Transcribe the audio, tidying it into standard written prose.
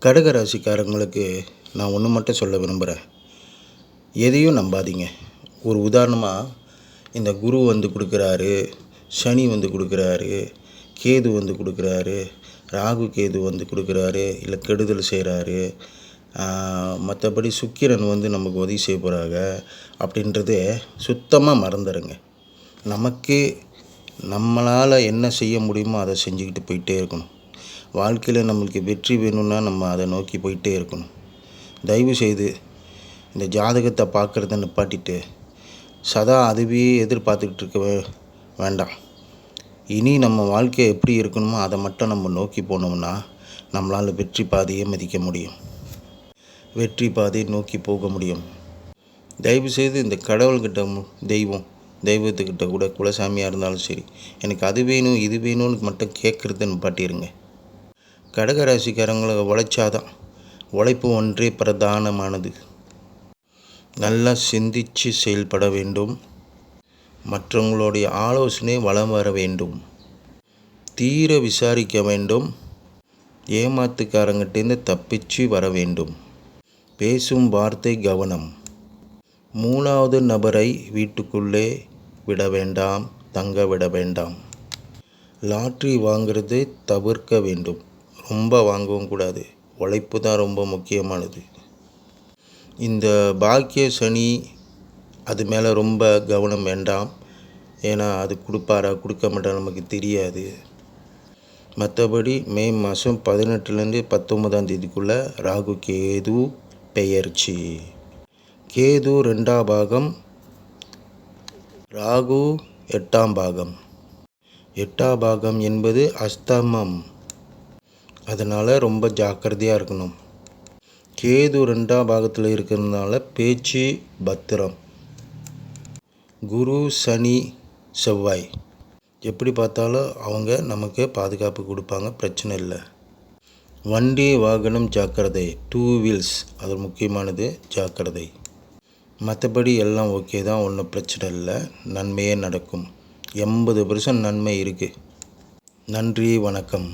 கடக ராசிக்காரங்களுக்கு நான் ஒன்று மட்டும் சொல்ல விரும்புகிறேன். எதையும் நம்பாதீங்க. ஒரு உதாரணமாக, இந்த குரு வந்து கொடுக்குறாரு, சனி வந்து கொடுக்குறாரு, கேது வந்து கொடுக்குறாரு, ராகு கேது வந்து கொடுக்குறாரு, இல்லை கெடுதல் செய்கிறாரு, மற்றபடி சுக்கிரன் வந்து நமக்கு உதவி செய்ய போகிறாங்க அப்படின்றதே சுத்தமாக மறந்துடுங்க. நமக்கு நம்மளால் என்ன செய்ய முடியுமோ அதை செஞ்சுக்கிட்டு போயிட்டே இருக்கணும். வாழ்க்கையில் நம்மளுக்கு வெற்றி வேணும்னா நம்ம அதை நோக்கி போயிட்டே இருக்கணும். தயவு செய்து இந்த ஜாதகத்தை பார்க்குறத நிப்பாட்டிட்டு சதா அதுவே எதிர்பார்த்துக்கிட்டு இருக்க வேண்டாம். இனி நம்ம வாழ்க்கை எப்படி இருக்கணுமோ அதை மட்டும் நம்ம நோக்கி போனோம்னா நம்மளால் வெற்றி பாதையை மதிக்க முடியும், வெற்றி பாதையை நோக்கி போக முடியும். தயவுசெய்து இந்த கடவுள்கிட்ட தெய்வத்துக்கிட்ட கூட குலசாமியாக இருந்தாலும் சரி, எனக்கு அது வேணும் இது வேணும்னு மட்டும் கேட்குறத நிப்பாட்டிடுங்க. கடகராசிக்காரங்களை உழைச்சாதான், உழைப்பு ஒன்றே பிரதானமானது. நல்லா சிந்தித்து செயல்பட வேண்டும். மற்றவங்களுடைய ஆலோசனை வளம் வர வேண்டும். தீர விசாரிக்க வேண்டும். ஏமாத்துக்காரங்கிட்டேருந்து தப்பிச்சு வர வேண்டும். பேசும் வார்த்தை கவனம். 3வது நபரை வீட்டுக்குள்ளே விட வேண்டாம், தங்க விட வேண்டாம். லாட்ரி வாங்கிறது தவிர்க்க வேண்டும். ரொம்ப வாங்கவும் கூடாது. உழைப்பு தான் ரொம்ப முக்கியமானது. இந்த பாக்கிய சனி அது மேலே ரொம்ப கவனம் வேண்டாம். ஏன்னா அது கொடுப்பாரா கொடுக்க மாட்டாரா நமக்கு தெரியாது. மற்றபடி மே மாதம் 18லேருந்து 19ஆம் தேதிக்குள்ளே ராகு கேது பெயர்ச்சி. கேது 2ஆம் பாகம், ராகு 8ஆம் பாகம். 8ஆம் பாகம் என்பது அஸ்தமம். அதனால் ரொம்ப ஜாக்கிரதையாக இருக்கணும். கேது 2ஆம் பாகத்தில் இருக்கிறதுனால பேச்சு பத்திரம். குரு சனி செவ்வாய் எப்படி பார்த்தாலும் அவங்க நமக்கு பாதுகாப்பு கொடுப்பாங்க, பிரச்சனை இல்லை. வண்டி வாகனம் ஜாக்கிரதை. 2 வீல்ஸ் அது முக்கியமானது, ஜாக்கிரதை. மற்றபடி எல்லாம் ஓகே தான், ஒன்றும் பிரச்சனை இல்லை. நன்மையே நடக்கும். 80% நன்மை இருக்குது. நன்றி, வணக்கம்.